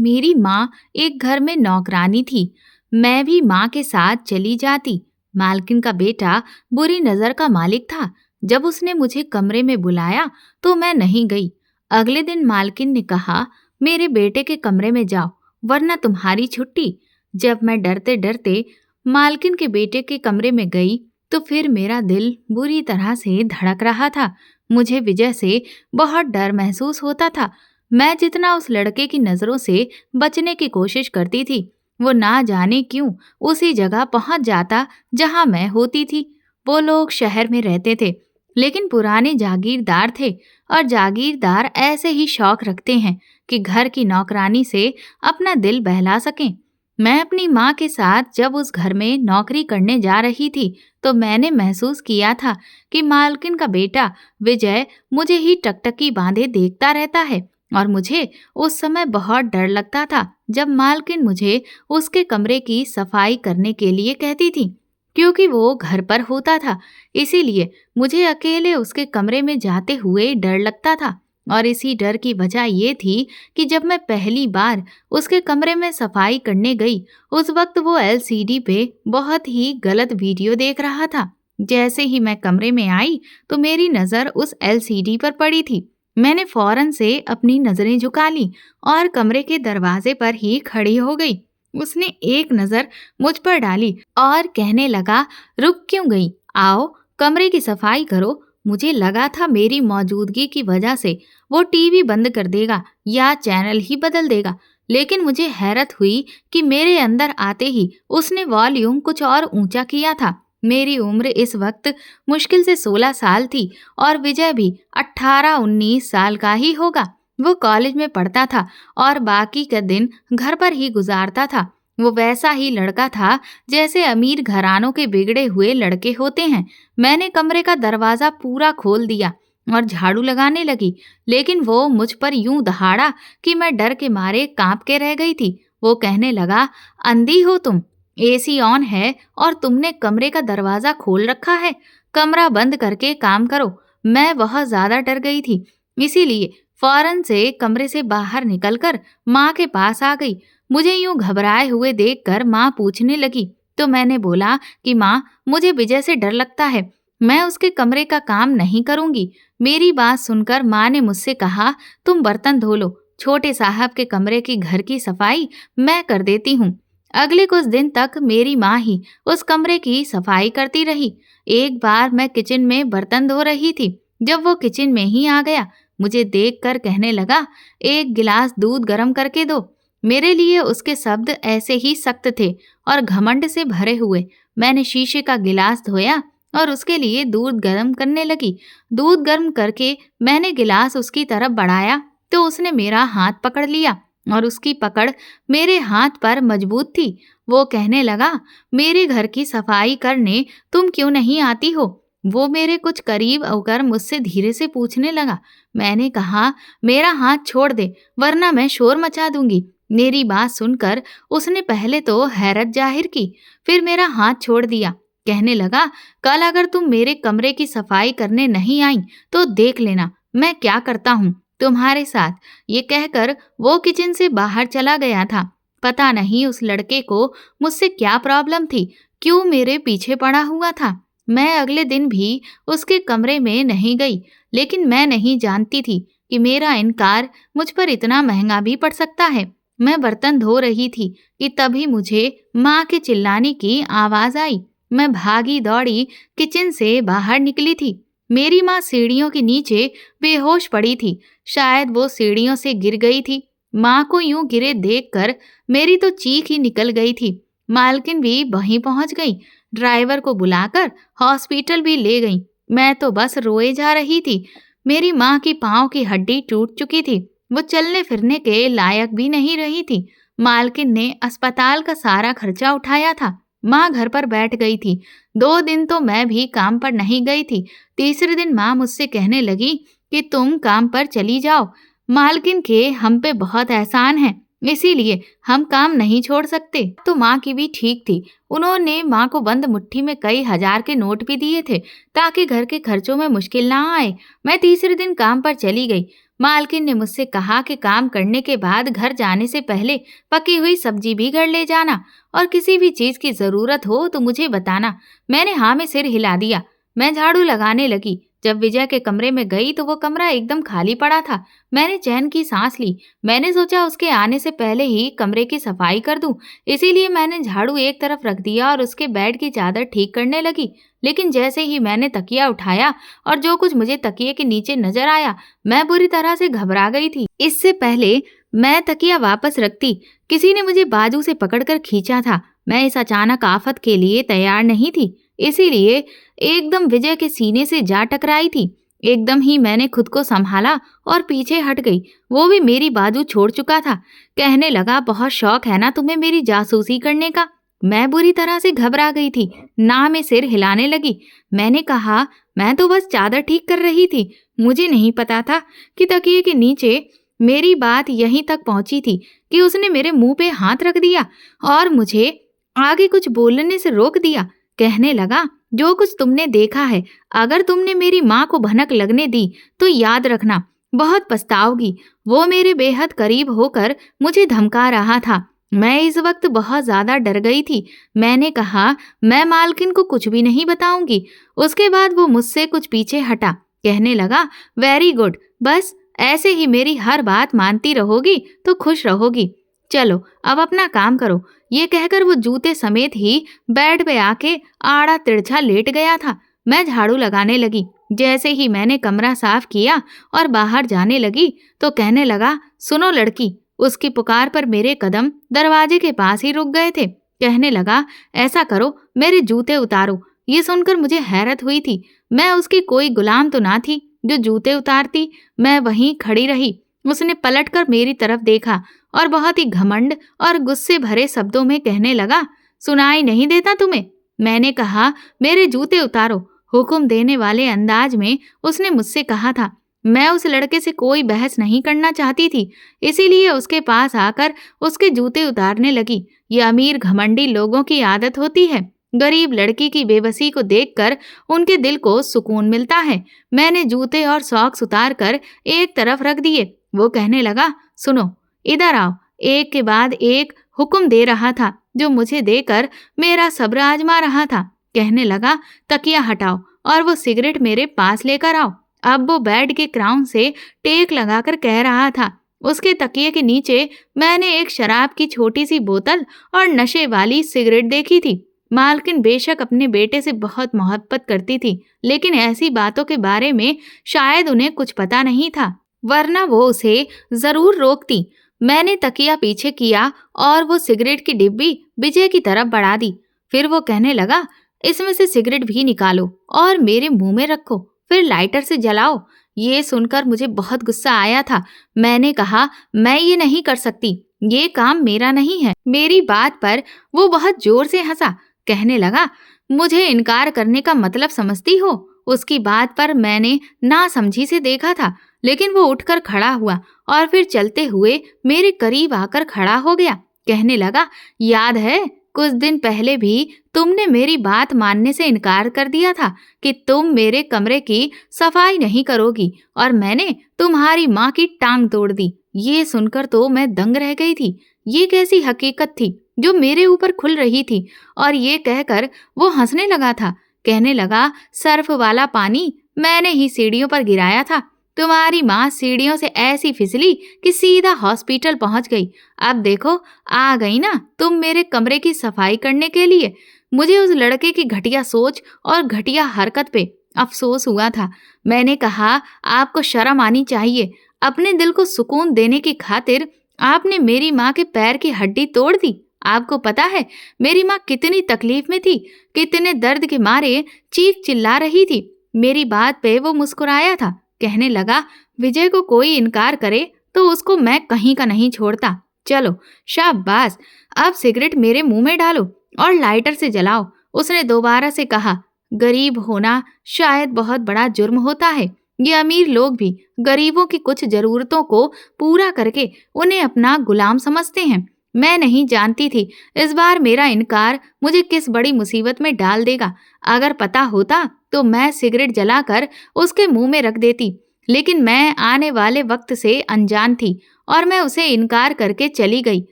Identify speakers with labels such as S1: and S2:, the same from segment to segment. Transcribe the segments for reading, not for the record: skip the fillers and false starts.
S1: मेरी माँ एक घर में नौकरानी थी। मैं भी माँ के साथ चली जाती। मालकिन का बेटा बुरी नजर का मालिक था। जब उसने मुझे कमरे में बुलाया तो मैं नहीं गई। अगले दिन मालकिन ने कहा, मेरे बेटे के कमरे में जाओ वरना तुम्हारी छुट्टी। जब मैं डरते डरते मालकिन के बेटे के कमरे में गई तो फिर मेरा दिल बुरी तरह से धड़क रहा था। मुझे विजय से बहुत डर महसूस होता था। मैं जितना उस लड़के की नजरों से बचने की कोशिश करती थी, वो ना जाने क्यों उसी जगह पहुंच जाता जहां मैं होती थी। वो लोग शहर में रहते थे, लेकिन पुराने जागीरदार थे और जागीरदार ऐसे ही शौक रखते हैं कि घर की नौकरानी से अपना दिल बहला सकें। मैं अपनी माँ के साथ जब उस घर में नौकरी करने जा रही थी तो मैंने महसूस किया था कि मालकिन का बेटा विजय मुझे ही टकटकी बांधे देखता रहता है और मुझे उस समय बहुत डर लगता था जब मालकिन मुझे उसके कमरे की सफाई करने के लिए कहती थी। क्योंकि वो घर पर होता था, इसीलिए मुझे अकेले उसके कमरे में जाते हुए डर लगता था। और इसी डर की वजह ये थी कि जब मैं पहली बार उसके कमरे में सफाई करने गई, उस वक्त वो एलसीडी पे बहुत ही गलत वीडियो देख रहा था। जैसे ही मैं कमरे में आई तो मेरी नज़र उस एलसीडी पर पड़ी थी। मैंने फौरन से अपनी नजरें झुका ली और कमरे के दरवाजे पर ही खड़ी हो गई। उसने एक नजर मुझ पर डाली और कहने लगा, रुक क्यों गई? आओ कमरे की सफाई करो। मुझे लगा था मेरी मौजूदगी की वजह से वो टीवी बंद कर देगा या चैनल ही बदल देगा, लेकिन मुझे हैरत हुई कि मेरे अंदर आते ही उसने वॉल्यूम कुछ और ऊंचा किया था। मेरी उम्र इस वक्त मुश्किल से 16 साल थी और विजय भी 18-19 साल का ही होगा। वो कॉलेज में पढ़ता था और बाकी का दिन घर पर ही गुजारता था। वो वैसा ही लड़का था जैसे अमीर घरानों के बिगड़े हुए लड़के होते हैं। मैंने कमरे का दरवाजा पूरा खोल दिया और झाड़ू लगाने लगी, लेकिन वो मुझ पर यूं दहाड़ा कि मैं डर के मारे कांप के रह गई थी। वो कहने लगा, अंधी हो तुम? एसी ऑन है और तुमने कमरे का दरवाजा खोल रखा है। कमरा बंद करके काम करो। मैं बहुत ज्यादा डर गई थी, इसीलिए फौरन से कमरे से बाहर निकलकर माँ के पास आ गई। मुझे यूं घबराए हुए देखकर माँ पूछने लगी तो मैंने बोला कि माँ, मुझे विजय से डर लगता है, मैं उसके कमरे का काम नहीं करूंगी। मेरी बात सुनकर माँ ने मुझसे कहा, तुम बर्तन धो लो, छोटे साहब के कमरे की घर की सफाई मैं कर देती हूँ। अगले कुछ दिन तक मेरी माँ ही उस कमरे की सफाई करती रही। एक बार मैं किचन में बर्तन धो रही थी, जब वो किचन में ही आ गया। मुझे देखकर कहने लगा, एक गिलास दूध गर्म करके दो। मेरे लिए उसके शब्द ऐसे ही सख्त थे और घमंड से भरे हुए। मैंने शीशे का गिलास धोया और उसके लिए दूध गर्म करने लगी। दूध गर्म करके मैंने गिलास उसकी तरफ बढ़ाया तो उसने मेरा हाथ पकड़ लिया और उसकी पकड़ मेरे हाथ पर मजबूत थी। वो कहने लगा, मेरे घर की सफाई करने तुम क्यों नहीं आती हो? वो मेरे कुछ करीब होकर मुझसे धीरे से पूछने लगा। मैंने कहा, मेरा हाथ छोड़ दे वरना मैं शोर मचा दूंगी। मेरी बात सुनकर उसने पहले तो हैरत जाहिर की, फिर मेरा हाथ छोड़ दिया। कहने लगा, कल अगर तुम मेरे कमरे की सफाई करने नहीं आई तो देख लेना मैं क्या करता हूँ तुम्हारे साथ। ये कहकर वो किचन से बाहर चला गया था। पता नहीं उस लड़के को मुझसे क्या प्रॉब्लम थी, क्यों मेरे पीछे पड़ा हुआ था। मैं अगले दिन भी उसके कमरे में नहीं गई, लेकिन मैं नहीं जानती थी कि मेरा इनकार मुझ पर इतना महंगा भी पड़ सकता है। मैं बर्तन धो रही थी कि तभी मुझे माँ के चिल्लाने की आवाज आई। मैं भागी दौड़ी किचन से बाहर निकली थी। मेरी माँ सीढ़ियों के नीचे बेहोश पड़ी थी। शायद वो सीढ़ियों से गिर गई थी। माँ को यूं गिरे देखकर मेरी तो चीख ही निकल गई थी। मालकिन भी वहीं पहुंच गई। ड्राइवर को बुलाकर हॉस्पिटल भी ले गई। मैं तो बस रोए जा रही थी। मेरी माँ की पाँव की हड्डी टूट चुकी थी, वो चलने फिरने के लायक भी नहीं रही थी। मालकिन ने अस्पताल का सारा खर्चा उठाया था। माँ घर पर बैठ गई थी। 2 दिन तो मैं भी काम पर नहीं गई थी। तीसरे दिन माँ मुझसे कहने लगी कि तुम काम पर चली जाओ, मालकिन के हम पे बहुत एहसान है, इसीलिए हम काम नहीं छोड़ सकते। तो माँ की भी ठीक थी। उन्होंने माँ को बंद मुट्ठी में कई हजार के नोट भी दिए थे ताकि घर के खर्चों में मुश्किल ना आए। मैं तीसरे दिन काम पर चली गई। मालकिन ने मुझसे कहा कि काम करने के बाद घर जाने से पहले पकी हुई सब्जी भी घर ले जाना और किसी भी चीज की जरूरत हो तो मुझे बताना। मैंने हाँ में सिर हिला दिया। मैं झाड़ू लगाने लगी। जब विजय के कमरे में गई तो वो कमरा एकदम खाली पड़ा था। मैंने चैन की सांस ली। मैंने सोचा उसके आने से पहले ही कमरे की सफाई कर दूं, इसीलिए मैंने झाड़ू एक तरफ रख दिया और उसके बेड की चादर ठीक करने लगी। लेकिन जैसे ही मैंने तकिया उठाया और जो कुछ मुझे तकिए के नीचे नजर आया, मैं बुरी तरह से घबरा गई थी। इससे पहले मैं तकिया वापस रखती, किसी ने मुझे बाजू से पकड़कर खींचा था। मैं इस अचानक आफत के लिए तैयार नहीं थी, इसीलिए एकदम विजय के सीने से जा टकराई थी। एकदम ही मैंने खुद को संभाला और पीछे हट गई। वो भी मेरी बाजू छोड़ चुका था। कहने लगा, बहुत शौक है ना तुम्हें मेरी जासूसी करने का। मैं बुरी तरह से घबरा गई थी, ना में सिर हिलाने लगी। मैंने कहा, मैं तो बस चादर ठीक कर रही थी, मुझे नहीं पता था कि तकिए के नीचे मेरी बात यहीं तक पहुंची थी कि उसने मेरे मुंह पे हाथ रख दिया और मुझे आगे कुछ बोलने से रोक दिया। कहने लगा, जो कुछ तुमने देखा है, अगर तुमने मेरी माँ को भनक लगने दी तो याद रखना, बहुत पछताओगी। वो मेरे बेहद करीब होकर मुझे धमका रहा था। मैं इस वक्त बहुत ज्यादा डर गई थी। मैंने कहा, मैं मालकिन को कुछ भी नहीं बताऊंगी। उसके बाद वो मुझसे कुछ पीछे हटा। कहने लगा, वेरी गुड, बस ऐसे ही मेरी हर बात मानती रहोगी तो खुश रहोगी। चलो अब अपना काम करो। ये कहकर वो जूते समेत ही बेड पे आके आड़ा तिरछा लेट गया था। मैं झाड़ू लगाने लगी। जैसे ही मैंने कमरा साफ किया और बाहर जाने लगी तो कहने लगा, सुनो लड़की। उसकी पुकार पर मेरे कदम दरवाजे के पास ही रुक गए थे। कहने लगा, ऐसा करो, मेरे जूते उतारो। ये सुनकर मुझे हैरत हुई थी। मैं उसकी कोई गुलाम तो ना थी जो जूते उतारती। मैं वहीं खड़ी रही। उसने पलटकर मेरी तरफ देखा और बहुत ही घमंड और गुस्से भरे शब्दों में कहने लगा, सुनाई नहीं देता तुम्हें? मैंने कहा, मेरे जूते उतारो। हुक्म देने वाले अंदाज में उसने मुझसे कहा था। मैं उस लड़के से कोई बहस नहीं करना चाहती थी, इसीलिए उसके पास आकर उसके जूते उतारने लगी। ये अमीर घमंडी लोगों की आदत होती है। गरीब लड़की की बेबसी को देखकर उनके दिल को सुकून मिलता है। मैंने जूते और सॉक्स उतार कर एक तरफ रख दिए। वो कहने लगा, सुनो, इधर आओ। एक के बाद एक हुक्म दे रहा था, जो मुझे देकर मेरा सब्र आजमा रहा था। कहने लगा, तकिया हटाओ और वो सिगरेट मेरे पास लेकर आओ। अब वो बेड के क्राउन से टेक लगाकर कह रहा था। उसके तकिए के नीचे मैंने एक शराब की छोटी सी बोतल और नशे वाली सिगरेट देखी थी। मालकिन बेशक अपने बेटे से बहुत मोहब्बत करती थी, लेकिन ऐसी बातों के बारे में शायद उन्हें कुछ पता नहीं था, वरना वो उसे जरूर रोकती। मैंने तकिया पीछे किया और वो सिगरेट की डिब्बी विजय की तरफ बढ़ा दी। फिर वो कहने लगा, इसमें से सिगरेट भी निकालो और मेरे मुंह में रखो, फिर लाइटर से जलाओ। ये सुनकर मुझे बहुत गुस्सा आया था। मैंने कहा, मैं ये नहीं कर सकती, ये काम मेरा नहीं है। मेरी बात पर वो बहुत जोर से हंसा। कहने लगा, मुझे इनकार करने का मतलब समझती हो? उसकी बात पर मैंने नासमझी से देखा था, लेकिन वो उठकर खड़ा हुआ और फिर चलते हुए मेरे करीब आकर खड़ा हो गया। कहने लगा, याद है कुछ दिन पहले भी तुमने मेरी बात मानने से इनकार कर दिया था कि तुम मेरे कमरे की सफाई नहीं करोगी, और मैंने तुम्हारी माँ की टांग तोड़ दी। ये सुनकर तो मैं दंग रह गई थी। ये कैसी हकीकत थी जो मेरे ऊपर खुल रही थी? और ये कहकर वो हंसने लगा था। कहने लगा, सर्फ वाला पानी मैंने ही सीढ़ियों पर गिराया था। तुम्हारी माँ सीढ़ियों से ऐसी फिसली कि सीधा हॉस्पिटल पहुंच गई। अब देखो, आ गई ना तुम मेरे कमरे की सफाई करने के लिए। मुझे उस लड़के की घटिया सोच और घटिया हरकत पे अफसोस हुआ था। मैंने कहा, आपको शर्म आनी चाहिए। अपने दिल को सुकून देने की खातिर आपने मेरी माँ के पैर की हड्डी तोड़ दी। आपको पता है मेरी माँ कितनी तकलीफ में थी, कितने दर्द के मारे चीख चिल्ला रही थी। मेरी बात पे वो मुस्कुराया था। कहने लगा, विजय को कोई इनकार करे तो उसको मैं कहीं का नहीं छोड़ता। चलो शाबाश, अब सिगरेट मेरे मुंह में डालो और लाइटर से जलाओ। उसने दोबारा से कहा, गरीब होना शायद बहुत बड़ा जुर्म होता है। ये अमीर लोग भी गरीबों की कुछ जरूरतों को पूरा करके उन्हें अपना गुलाम समझते हैं। मैं नहीं जानती थी इस बार मेरा इनकार मुझे किस बड़ी मुसीबत में डाल देगा। अगर पता होता तो मैं सिगरेट जलाकर उसके मुंह में रख देती। लेकिन मैं आने वाले वक्त से अनजान थी और मैं उसे इनकार करके चली गई।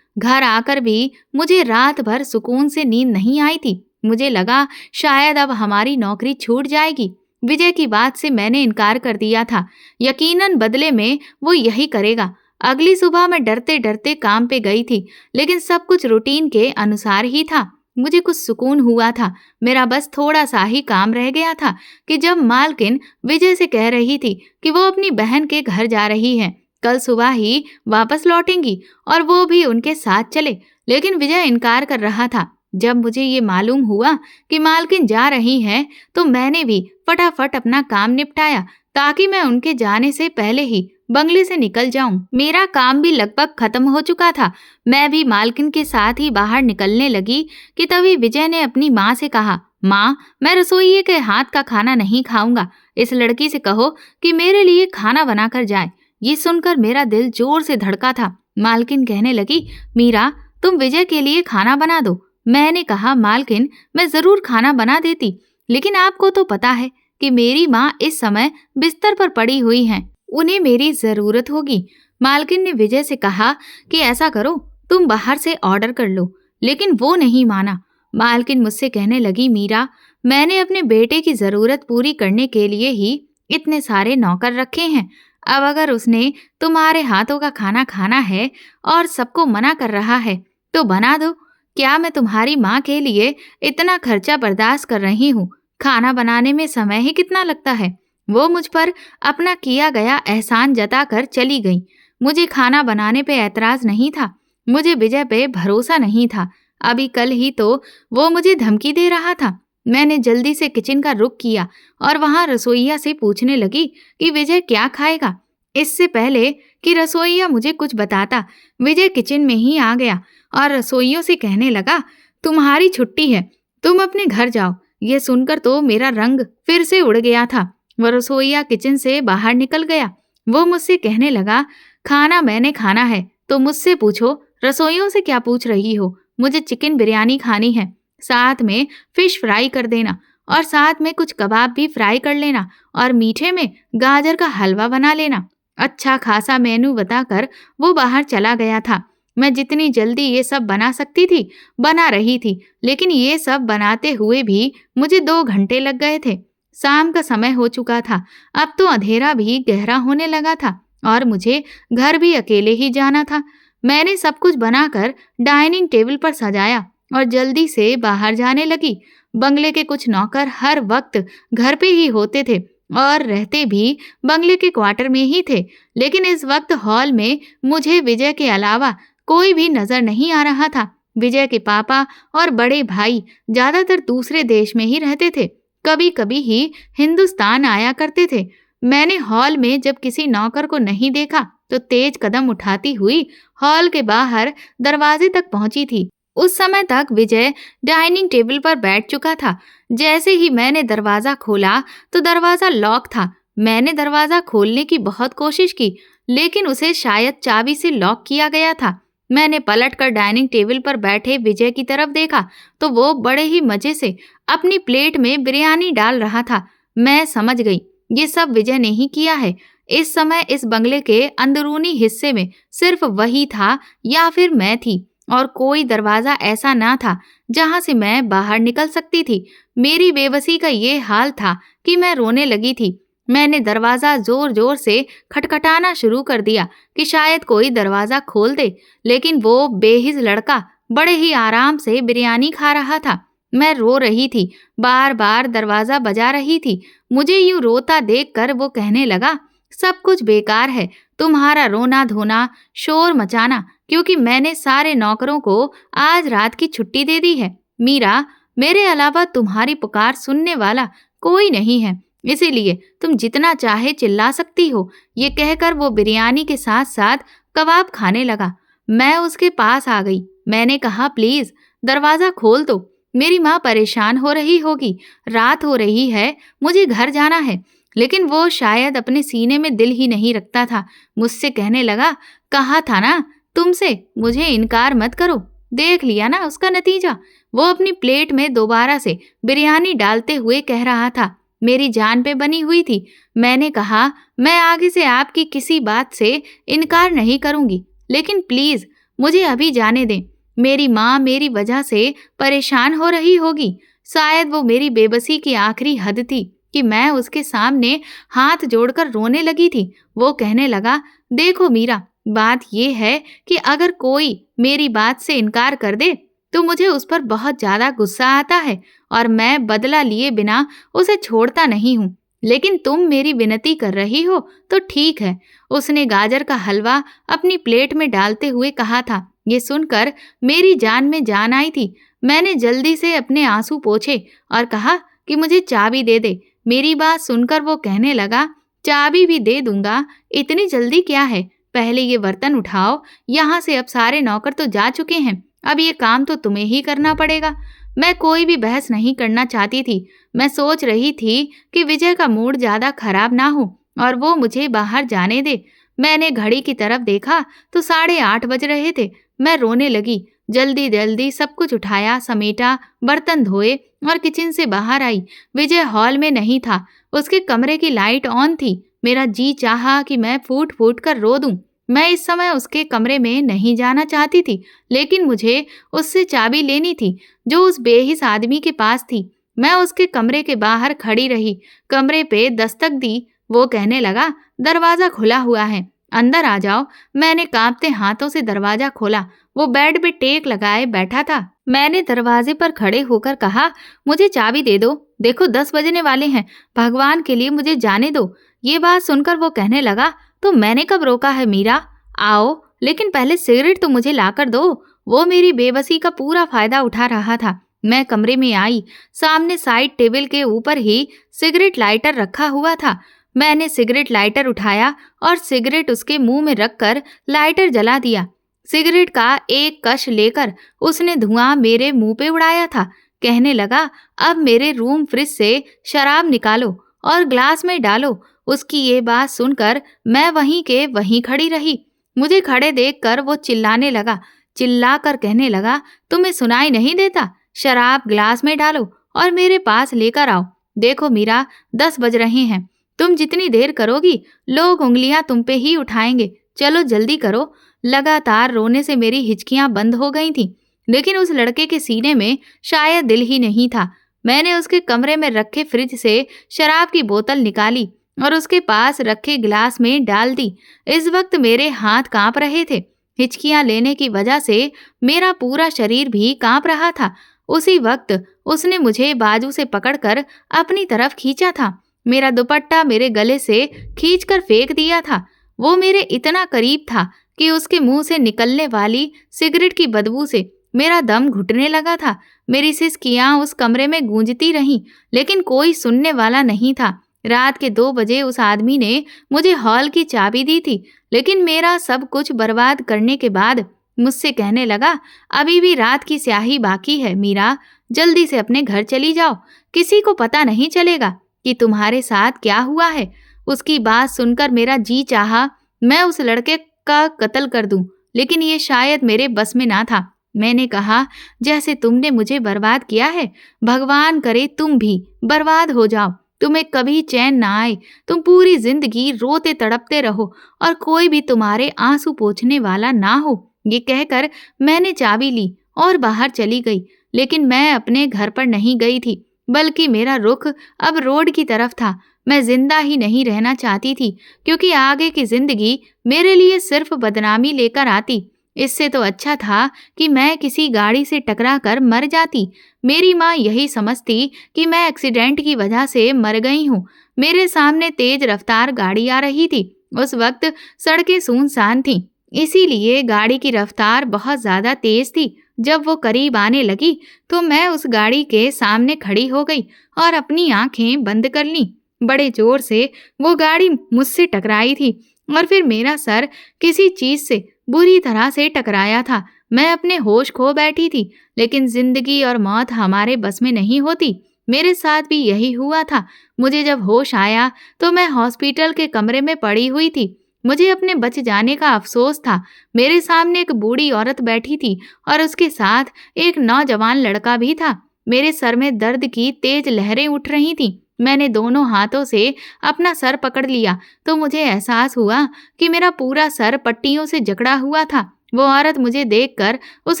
S1: घर आकर भी मुझे रात भर सुकून से नींद नहीं आई थी। मुझे लगा शायद अब हमारी नौकरी छूट जाएगी। विजय की बात से मैंने इनकार कर दिया था। यकीनन बदले में वो यही करेगा। अगली सुबह मैं डरते डरते काम पे गई थी, लेकिन सब कुछ रूटीन के अनुसार ही था। मुझे कुछ सुकून हुआ था। मेरा बस थोड़ा सा ही काम रह गया था कि जब मालकिन विजय से कह रही थी कि वो अपनी बहन के घर जा रही है, कल सुबह ही वापस लौटेंगी और वो भी उनके साथ चले। लेकिन विजय इनकार कर रहा था। जब मुझे ये मालूम हुआ कि मालकिन जा रही हैं, तो मैंने भी फटाफट अपना काम निपटाया ताकि मैं उनके जाने से पहले ही बंगले से निकल जाऊं। मेरा काम भी लगभग खत्म हो चुका था। मैं भी मालकिन के साथ ही बाहर निकलने लगी कि तभी विजय ने अपनी माँ से कहा, माँ, मैं रसोइये के हाथ का खाना नहीं खाऊंगा। इस लड़की से कहो कि मेरे लिए खाना बनाकर जाए। ये सुनकर मेरा दिल जोर से धड़का था। मालकिन कहने लगी, मीरा, तुम विजय के लिए खाना बना दो। मैंने कहा, मालकिन, मैं जरूर खाना बना देती, लेकिन आपको तो पता है कि मेरी माँ इस समय बिस्तर पर पड़ी हुई हैं। उन्हें मेरी जरूरत होगी। मालकिन ने विजय से कहा कि ऐसा करो, तुम बाहर से ऑर्डर कर लो, लेकिन वो नहीं माना। मालकिन मुझसे कहने लगी, मीरा, मैंने अपने बेटे की जरूरत पूरी करने के लिए ही इतने सारे नौकर रखे हैं। अब अगर उसने तुम्हारे हाथों का खाना खाना है और सबको मना कर रहा है तो बना दो। क्या मैं तुम्हारी माँ के लिए इतना खर्चा बर्दाश्त कर रही हूँ? खाना बनाने में समय ही कितना लगता है। वो मुझ पर अपना किया गया एहसान जताकर चली गई। मुझे खाना बनाने पे ऐतराज नहीं था। मुझे विजय पे भरोसा नहीं था। अभी कल ही तो वो मुझे धमकी दे रहा था। मैंने जल्दी से किचन का रुख किया और वहां रसोइया से पूछने लगी कि विजय क्या खाएगा। इससे पहले कि रसोइया मुझे कुछ बताता, विजय किचन में ही आ गया और रसोइयों से कहने लगा, तुम्हारी छुट्टी है, तुम अपने घर जाओ। ये सुनकर तो मेरा रंग फिर से उड़ गया था। वह रसोइया किचन से बाहर निकल गया। वो मुझसे कहने लगा, खाना मैंने खाना है तो मुझसे पूछो, रसोइयों से क्या पूछ रही हो? मुझे चिकन बिरयानी खानी है, साथ में फिश फ्राई कर देना और साथ में कुछ कबाब भी फ्राई कर लेना और मीठे में गाजर का हलवा बना लेना। अच्छा खासा मेनू बताकर वो बाहर चला गया था। मैं जितनी जल्दी ये सब बना सकती थी बना रही थी, लेकिन ये सब बनाते हुए भी मुझे 2 घंटे लग गए थे। शाम का समय हो चुका था। अब तो अंधेरा भी गहरा होने लगा था और मुझे घर भी अकेले ही जाना था। मैंने सब कुछ बनाकर डाइनिंग टेबल पर सजाया और जल्दी से बाहर जाने लगी। बंगले के कुछ नौकर हर वक्त घर पे ही होते थे और रहते भी बंगले के क्वार्टर में ही थे, लेकिन इस वक्त हॉल में मुझे विजय के अलावा कोई भी नजर नहीं आ रहा था। विजय के पापा और बड़े भाई ज्यादातर दूसरे देश में ही रहते थे, कभी कभी ही हिंदुस्तान आया करते थे। मैंने हॉल में जब किसी नौकर को नहीं देखा तो तेज कदम उठाती हुई हॉल के बाहर दरवाजे तक पहुंची थी। उस समय तक विजय डाइनिंग टेबल पर बैठ चुका था। जैसे ही मैंने दरवाजा खोला तो दरवाजा लॉक था। मैंने दरवाजा खोलने की बहुत कोशिश की, लेकिन उसे शायद चाबी से लॉक किया गया था। मैंने पलटकर डाइनिंग टेबल पर बैठे विजय की तरफ देखा तो वो बड़े ही मजे से अपनी प्लेट में बिरयानी डाल रहा था। मैं समझ गई, ये सब विजय ने ही किया है। इस समय इस बंगले के अंदरूनी हिस्से में सिर्फ वही था या फिर मैं थी, और कोई दरवाजा ऐसा ना था जहां से मैं बाहर निकल सकती थी। मेरी बेबसी का ये हाल था कि मैं रोने लगी थी। मैंने दरवाजा जोर जोर से खटखटाना शुरू कर दिया कि शायद कोई दरवाजा खोल दे, लेकिन वो बेहिस लड़का बड़े ही आराम से बिरयानी खा रहा था। मैं रो रही थी, बार बार दरवाजा बजा रही थी। मुझे यूं रोता देखकर वो कहने लगा, सब कुछ बेकार है, तुम्हारा रोना धोना, शोर मचाना, क्योंकि मैंने सारे नौकरों को आज रात की छुट्टी दे दी है। मीरा, मेरे अलावा तुम्हारी पुकार सुनने वाला कोई नहीं है, इसीलिए तुम जितना चाहे चिल्ला सकती हो। ये कहकर वो बिरयानी के साथ साथ कबाब खाने लगा। मैं उसके पास आ गई। मैंने कहा, प्लीज दरवाजा खोल दो, मेरी माँ परेशान हो रही होगी, रात हो रही है, मुझे घर जाना है। लेकिन वो शायद अपने सीने में दिल ही नहीं रखता था। मुझसे कहने लगा, कहा था ना तुमसे, मुझे इनकार मत करो, देख लिया ना उसका नतीजा। वो अपनी प्लेट में दोबारा से बिरयानी डालते हुए कह रहा था, मेरी जान पे बनी हुई थी। मैंने कहा, मैं आगे से आपकी किसी बात से इनकार नहीं करूंगी, लेकिन प्लीज मुझे अभी जाने दें। मेरी माँ मेरी वजह से परेशान हो रही होगी। शायद वो मेरी बेबसी की आखिरी हद थी कि मैं उसके सामने हाथ जोड़कर रोने लगी थी। वो कहने लगा, देखो मीरा, बात ये है कि अगर कोई मेरी बात से इनकार कर दे तो मुझे उस पर बहुत ज्यादा गुस्सा आता है और मैं बदला लिए बिना उसे छोड़ता नहीं हूँ। लेकिन तुम मेरी विनती कर रही हो तो ठीक है। उसने गाजर का हलवा अपनी प्लेट में डालते हुए कहा था। ये सुनकर मेरी जान में जान आई थी। मैंने जल्दी से अपने आंसू पोंछे और कहा कि मुझे चाबी दे दे। मेरी बात सुनकर वो कहने लगा, चाबी भी दे दूंगा, इतनी जल्दी क्या है? पहले ये बर्तन उठाओ, यहाँ से अब सारे नौकर तो जा चुके हैं, अब ये काम तो तुम्हें ही करना पड़ेगा। मैं कोई भी बहस नहीं करना चाहती थी। मैं सोच रही थी कि विजय का मूड ज्यादा खराब ना हो और वो मुझे बाहर जाने दे। मैंने घड़ी की तरफ देखा तो 8:30 बज रहे थे। मैं रोने लगी। जल्दी जल्दी सब कुछ उठाया, समेटा, बर्तन धोए और किचन से बाहर आई। विजय हॉल में नहीं था। उसके कमरे की लाइट ऑन थी। मेरा जी चाहा कि मैं फूट फूट कर रो दूं। मैं इस समय उसके कमरे में नहीं जाना चाहती थी, लेकिन मुझे उससे चाबी लेनी थी जो उस बेहिस आदमी के पास थी। मैं उसके कमरे के बाहर खड़ी रही, कमरे पे दस्तक दी। वो कहने लगा, दरवाजा खुला हुआ है, अंदर आ जाओ। मैंने कांपते हाथों से दरवाजा खोला। वो बेड पे टेक लगाए बैठा था। मैंने दरवाजे पर खड़े होकर कहा, मुझे चाबी दे दो, देखो 10 बजने वाले हैं, भगवान के लिए मुझे जाने दो। ये बात सुनकर वो कहने लगा, तो मैंने कब रोका है मीरा? आओ, लेकिन पहले सिगरेट तो मुझे लाकर दो। वो मेरी बेबसी का पूरा फायदा उठा रहा था। मैं कमरे में आई। सामने साइड टेबल के ऊपर ही सिगरेट लाइटर रखा हुआ था। मैंने सिगरेट लाइटर उठाया और सिगरेट उसके मुंह में रखकर लाइटर जला दिया। सिगरेट का एक कश लेकर उसने धुआं मेरे मुंह पे उड़ाया था। कहने लगा, अब मेरे रूम फ्रिज से शराब निकालो और ग्लास में डालो। उसकी ये बात सुनकर मैं वहीं के वहीं खड़ी रही। मुझे खड़े देखकर वो चिल्लाने लगा। चिल्लाकर कहने लगा, तुम्हें सुनाई नहीं देता? शराब ग्लास में डालो और मेरे पास लेकर आओ। देखो मीरा, 10 बज रहे हैं। तुम जितनी देर करोगी लोग उंगलियां तुम पे ही उठाएंगे। चलो जल्दी करो। लगातार रोने से मेरी हिचकियां बंद हो गई थीं, लेकिन उस लड़के के सीने में शायद दिल ही नहीं था। मैंने उसके कमरे में रखे फ्रिज से शराब की बोतल निकाली और उसके पास रखे गिलास में डाल दी। इस वक्त मेरे हाथ कांप रहे थे। हिचकियां लेने की वजह से मेरा पूरा शरीर भी कांप रहा था। उसी वक्त उसने मुझे बाजू से पकड़कर अपनी तरफ खींचा था। मेरा दुपट्टा मेरे गले से खींचकर फेंक दिया था। वो मेरे इतना करीब था कि उसके मुंह से निकलने वाली सिगरेट की बदबू से मेरा दम घुटने लगा था। मेरी सिसकियां उस कमरे में गूंजती रहीं, लेकिन कोई सुनने वाला नहीं था। रात के 2 बजे उस आदमी ने मुझे हॉल की चाबी दी थी, लेकिन मेरा सब कुछ बर्बाद करने के बाद मुझसे कहने लगा, अभी भी रात की स्याही बाकी है मीरा, जल्दी से अपने घर चली जाओ, किसी को पता नहीं चलेगा कि तुम्हारे साथ क्या हुआ है। उसकी बात सुनकर मेरा जी चाहा मैं उस लड़के का कत्ल कर दूं, लेकिन ये शायद मेरे बस में ना था। मैंने कहा, जैसे तुमने मुझे बर्बाद किया है, भगवान करे तुम भी बर्बाद हो जाओ, तुम्हें कभी चैन ना आए, तुम पूरी जिंदगी रोते तड़पते रहो और कोई भी तुम्हारे आंसू पोंछने वाला ना हो। ये कहकर मैंने चाबी ली और बाहर चली गई। लेकिन मैं अपने घर पर नहीं गई थी, बल्कि मेरा रुख अब रोड की तरफ था। मैं जिंदा ही नहीं रहना चाहती थी, क्योंकि आगे की जिंदगी मेरे लिए सिर्फ बदनामी लेकर आती। इससे तो अच्छा था कि मैं किसी गाड़ी से टकरा कर मर जाती। मेरी माँ यही समझती कि मैं एक्सीडेंट की वजह से मर गई हूँ। मेरे सामने तेज रफ्तार गाड़ी आ रही थी। उस वक्त सड़कें सुनसान थीं, इसीलिए गाड़ी की रफ्तार बहुत ज्यादा तेज थी। जब वो करीब आने लगी तो मैं उस गाड़ी के सामने खड़ी हो गई और अपनी आंखें बंद कर लीं। बड़े जोर से वो गाड़ी मुझसे टकराई थी और फिर मेरा सर किसी चीज से बुरी तरह से टकराया था। मैं अपने होश खो बैठी थी, लेकिन जिंदगी और मौत हमारे बस में नहीं होती। मेरे साथ भी यही हुआ था। मुझे जब होश आया तो मैं हॉस्पिटल के कमरे में पड़ी हुई थी। मुझे अपने बच जाने का अफसोस था। मेरे सामने एक बूढ़ी औरत बैठी थी और उसके साथ एक नौजवान लड़का भी था। मेरे सर में दर्द की तेज लहरें उठ रही थीं। मैंने दोनों हाथों से अपना सर पकड़ लिया तो मुझे एहसास हुआ कि मेरा पूरा सर पट्टियों से जकड़ा हुआ था। वो औरत मुझे देखकर उस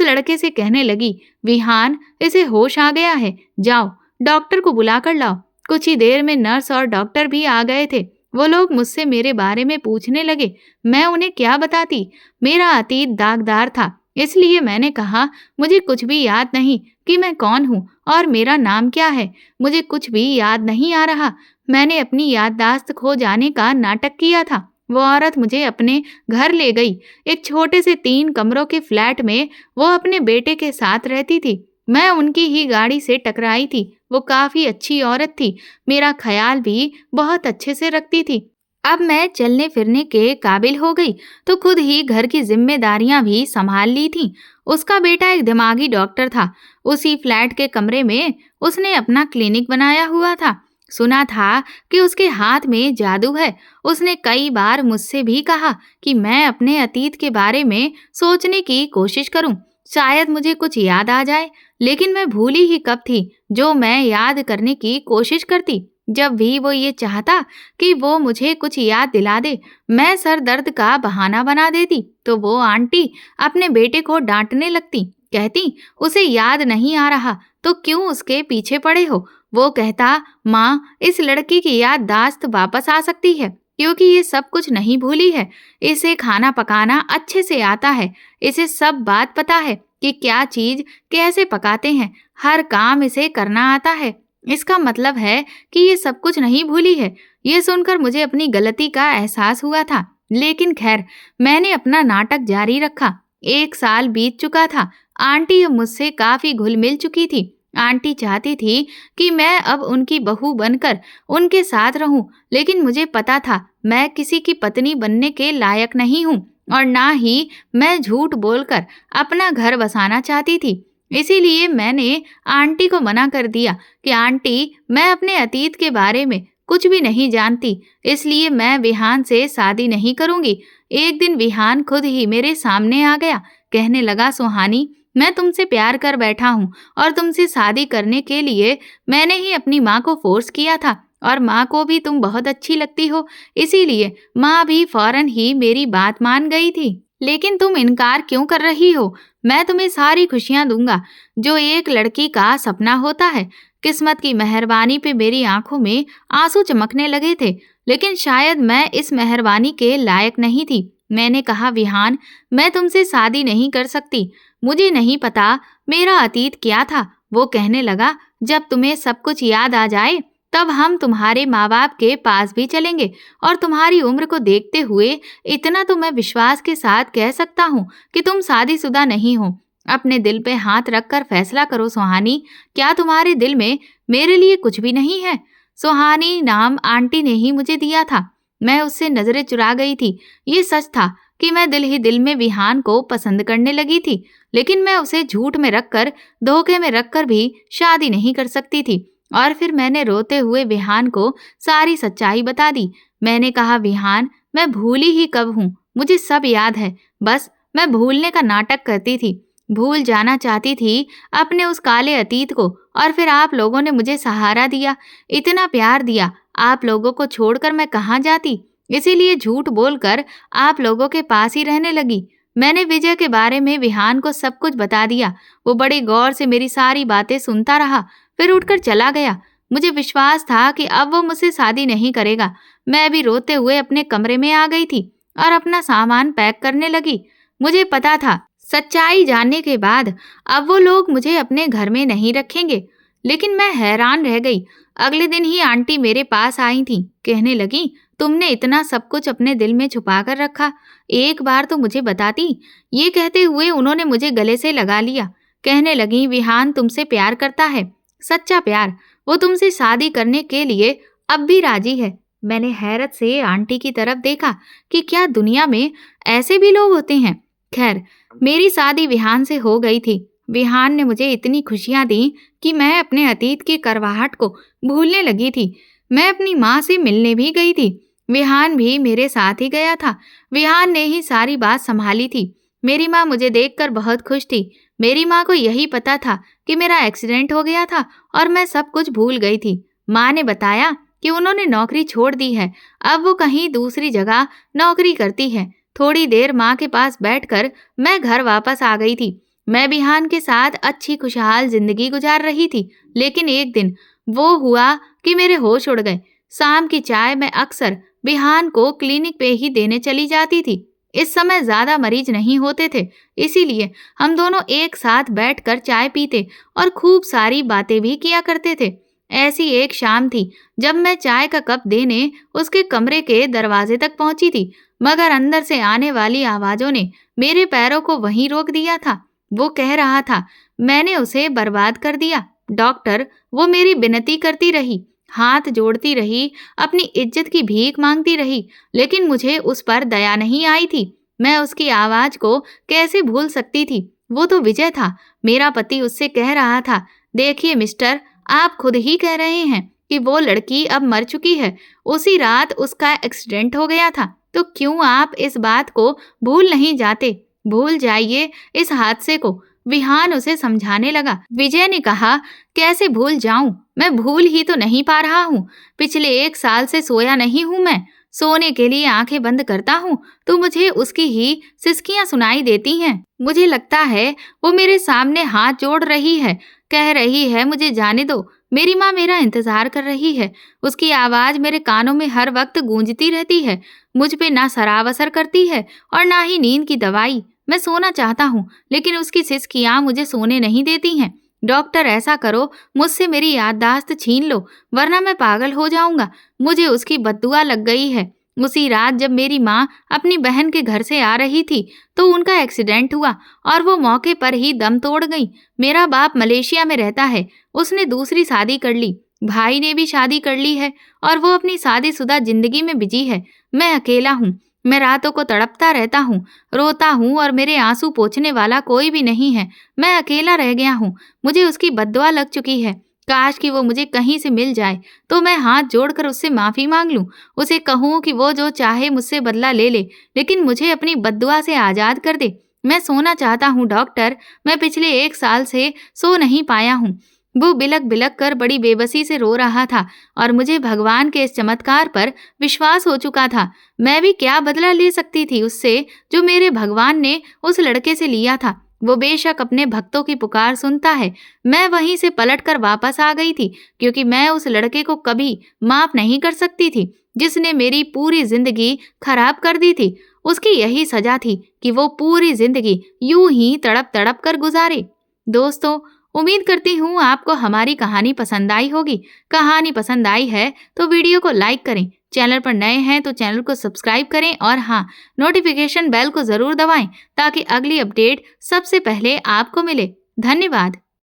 S1: लड़के से कहने लगी, विहान, इसे होश आ गया है, जाओ डॉक्टर को बुला कर लाओ। कुछ ही देर में नर्स और डॉक्टर भी आ गए थे। वो लोग मुझसे मेरे बारे में पूछने लगे। मैं उन्हें क्या बताती? मेरा अतीत दागदार था, इसलिए मैंने कहा, मुझे कुछ भी याद नहीं कि मैं कौन हूँ और मेरा नाम क्या है। मुझे कुछ भी याद नहीं आ रहा। मैंने अपनी याददाश्त खो जाने का नाटक किया था। वो औरत मुझे अपने घर ले गई। एक छोटे से 3 कमरों के फ्लैट में वो अपने बेटे के साथ रहती थी। मैं उनकी ही गाड़ी से टकराई थी। वो काफ़ी अच्छी औरत थी। मेरा ख्याल भी बहुत अच्छे से रखती थी। अब मैं चलने फिरने के काबिल हो गई तो खुद ही घर की जिम्मेदारियां भी संभाल ली थीं। उसका बेटा एक दिमागी डॉक्टर था। उसी फ्लैट के कमरे में उसने अपना क्लिनिक बनाया हुआ था। सुना था कि उसके हाथ में जादू है। उसने कई बार मुझसे भी कहा कि मैं अपने अतीत के बारे में सोचने की कोशिश करूं। शायद मुझे कुछ याद आ जाए, लेकिन मैं भूली ही कब थी जो मैं याद करने की कोशिश करती। जब भी वो ये चाहता कि वो मुझे कुछ याद दिला दे, मैं सर दर्द का बहाना बना देती तो वो आंटी अपने बेटे को डांटने लगती। कहती, उसे याद नहीं आ रहा तो क्यों उसके पीछे पड़े हो। वो कहता, माँ, इस लड़की की याददाश्त वापस आ सकती है क्योंकि ये सब कुछ नहीं भूली है। इसे खाना पकाना अच्छे से आता है। इसे सब बात पता है कि क्या चीज कैसे पकाते हैं। हर काम इसे करना आता है। इसका मतलब है कि ये सब कुछ नहीं भूली है। ये सुनकर मुझे अपनी गलती का एहसास हुआ था, लेकिन खैर, मैंने अपना नाटक जारी रखा। 1 साल बीत चुका था। आंटी अब मुझसे काफी घुल मिल चुकी थी। आंटी चाहती थी कि मैं अब उनकी बहू बनकर उनके साथ रहूं, लेकिन मुझे पता था मैं किसी की पत्नी बनने के लायक नहीं हूं और ना ही मैं झूठ बोलकर अपना घर बसाना चाहती थी। इसीलिए मैंने आंटी को मना कर दिया कि आंटी, मैं अपने अतीत के बारे में कुछ भी नहीं जानती, इसलिए मैं विहान से शादी नहीं करूंगी। एक दिन विहान खुद ही मेरे सामने आ गया। कहने लगा, सुहानी, मैं तुमसे प्यार कर बैठा हूँ और तुमसे शादी करने के लिए मैंने ही अपनी माँ को फोर्स किया था और माँ को भी तुम बहुत अच्छी लगती हो, इसीलिए माँ भी फौरन ही मेरी बात मान गई थी। लेकिन तुम इनकार क्यों कर रही हो? मैं तुम्हें सारी खुशियां दूंगा जो एक लड़की का सपना होता है। किस्मत की मेहरबानी पे मेरी आंखों में आंसू चमकने लगे थे, लेकिन शायद मैं इस मेहरबानी के लायक नहीं थी। मैंने कहा, विहान, मैं तुमसे शादी नहीं कर सकती। मुझे नहीं पता मेरा अतीत क्या था। वो कहने लगा, जब तुम्हें सब कुछ याद आ जाए तब हम तुम्हारे माँ बाप के पास भी चलेंगे और तुम्हारी उम्र को देखते हुए इतना तो मैं विश्वास के साथ कह सकता हूँ कि तुम शादीशुदा नहीं हो। अपने दिल पे हाथ रखकर फैसला करो सुहानी, क्या तुम्हारे दिल में मेरे लिए कुछ भी नहीं है? सुहानी नाम आंटी ने ही मुझे दिया था। मैं उससे नजरें चुरा गई थी। ये सच था कि मैं दिल ही दिल में विहान को पसंद करने लगी थी, लेकिन मैं उसे झूठ में रखकर, धोखे में रखकर भी शादी नहीं कर सकती थी। और फिर मैंने रोते हुए विहान को सारी सच्चाई बता दी। मैंने कहा, विहान, मैं भूली ही कब हूँ, मुझे सब याद है। बस मैं भूलने का नाटक करती थी, भूल जाना चाहती थी अपने उस काले अतीत को। और फिर आप लोगों ने मुझे सहारा दिया, इतना प्यार दिया। आप लोगों को छोड़कर मैं कहाँ जाती? इसीलिए झूठ बोलकर आप लोगों के पास ही रहने लगी। मैंने विजय के बारे में विहान को सब कुछ बता दिया। वो बड़ी गौर से मेरी सारी बातें सुनता रहा, फिर उठकर चला गया। मुझे विश्वास था कि अब वो मुझसे शादी नहीं करेगा। मैं भी रोते हुए अपने कमरे में आ गई थी और अपना सामान पैक करने लगी। मुझे पता था सच्चाई जानने के बाद अब वो लोग मुझे अपने घर में नहीं रखेंगे, लेकिन मैं हैरान रह गई। अगले दिन ही आंटी मेरे पास आई थी। कहने लगी, तुमने इतना सब कुछ अपने दिल में छुपा कर रखा, एक बार तो मुझे बताती। ये कहते हुए उन्होंने मुझे गले से लगा लिया। कहने लगी, विहान तुमसे प्यार करता है, सच्चा प्यार। वो तुमसे शादी करने के लिए अब भी राजी है। मैंने हैरत से आंटी की तरफ देखा कि क्या दुनिया में ऐसे भी लोग होते हैं। खैर, मेरी शादी विहान से हो गई थी। विहान ने मुझे इतनी खुशियां दी कि मैं अपने अतीत की करवाहट को भूलने लगी थी। मैं अपनी माँ से मिलने भी गई थी। विहान भी मेरे साथ ही गया था। विहान ने ही सारी बात संभाली थी। मेरी माँ मुझे देखकर बहुत खुश थी। मेरी माँ को यही पता था कि मेरा एक्सीडेंट हो गया था और मैं सब कुछ भूल गई थी। माँ ने बताया कि उन्होंने नौकरी छोड़ दी है, अब वो कहीं दूसरी जगह नौकरी करती है। थोड़ी देर माँ के पास बैठकर मैं घर वापस आ गई थी। मैं बिहान के साथ अच्छी खुशहाल जिंदगी गुजार रही थी, लेकिन एक दिन वो हुआ कि मेरे होश उड़ गए। शाम की चाय मैं अक्सर बिहान को क्लिनिक पे ही देने चली जाती थी। इस समय ज्यादा मरीज नहीं होते थे, इसीलिए हम दोनों एक साथ बैठकर चाय पीते और खूब सारी बातें भी किया करते थे। ऐसी एक शाम थी जब मैं चाय का कप देने उसके कमरे के दरवाजे तक पहुंची थी, मगर अंदर से आने वाली आवाजों ने मेरे पैरों को वहीं रोक दिया था। वो कह रहा था, मैंने उसे बर्बाद कर दिया। डॉक्टर, वो मेरी विनती करती रही, हाथ जोड़ती रही, अपनी इज्जत की भीख मांगती रही, लेकिन मुझे उस पर दया नहीं आई थी। मैं उसकी आवाज को कैसे भूल सकती थी? वो तो विजय था, मेरा पति। उससे कह रहा था, देखिए मिस्टर, आप खुद ही कह रहे हैं कि वो लड़की अब मर चुकी है। उसी रात उसका एक्सीडेंट हो गया था, तो क्यों आप इस बात को भूल नहीं जाते? भूल जाइए इस हादसे को। विहान उसे समझाने लगा। विजय ने कहा, कैसे भूल जाऊं? मैं भूल ही तो नहीं पा रहा हूँ। पिछले 1 साल से सोया नहीं हूँ मैं। सोने के लिए आंखें बंद करता हूँ तो मुझे उसकी ही सिसकियां सुनाई देती हैं। मुझे लगता है वो मेरे सामने हाथ जोड़ रही है, कह रही है, मुझे जाने दो, मेरी माँ मेरा इंतजार कर रही है। उसकी आवाज मेरे कानों में हर वक्त गूंजती रहती है। मुझ पे ना शराब असर करती है और ना ही नींद की दवाई। मैं सोना चाहता हूँ, लेकिन उसकी सिसकियां मुझे सोने नहीं देती हैं। डॉक्टर, ऐसा करो, मुझसे मेरी याददाश्त छीन लो, वरना मैं पागल हो जाऊंगा। मुझे उसकी बद्दुआ लग गई है। उसी रात जब मेरी माँ अपनी बहन के घर से आ रही थी तो उनका एक्सीडेंट हुआ और वो मौके पर ही दम तोड़ गई। मेरा बाप मलेशिया में रहता है, उसने दूसरी शादी कर ली। भाई ने भी शादी कर ली है और वो अपनी शादीशुदा जिंदगी में बिजी है। मैं अकेला हूँ। मैं रातों को तड़पता रहता हूँ, रोता हूँ और मेरे आंसू पोंछने वाला कोई भी नहीं है। मैं अकेला रह गया हूँ। मुझे उसकी बद्दुआ लग चुकी है। काश कि वो मुझे कहीं से मिल जाए तो मैं हाथ जोड़कर उससे माफी मांग लूं, उसे कहूं कि वो जो चाहे मुझसे बदला ले ले, लेकिन मुझे अपनी बद्दुआ से आजाद कर दे। मैं सोना चाहता हूँ डॉक्टर, मैं पिछले 1 साल से सो नहीं पाया हूँ। वो बिलक बिलक कर बड़ी बेबसी से रो रहा था और मुझे भगवान के इस चमत्कार पर विश्वास हो चुका था। मैं भी क्या बदला ले सकती थी उससे जो मेरे भगवान ने उस लड़के से लिया था। वो बेशक अपने भक्तों की पुकार सुनता है। मैं वहीं से पलटकर वापस आ गई थी, क्योंकि मैं उस लड़के को कभी माफ नहीं कर सकती थी जिसने मेरी पूरी जिंदगी खराब कर दी थी। उसकी यही सजा थी कि वो पूरी जिंदगी यूं ही तड़प तड़प कर गुजारे। दोस्तों, उम्मीद करती हूँ आपको हमारी कहानी पसंद आई होगी। कहानी पसंद आई है तो वीडियो को लाइक करें, चैनल पर नए हैं तो चैनल को सब्सक्राइब करें और हाँ, नोटिफिकेशन बेल को जरूर दबाएं ताकि अगली अपडेट सबसे पहले आपको मिले। धन्यवाद।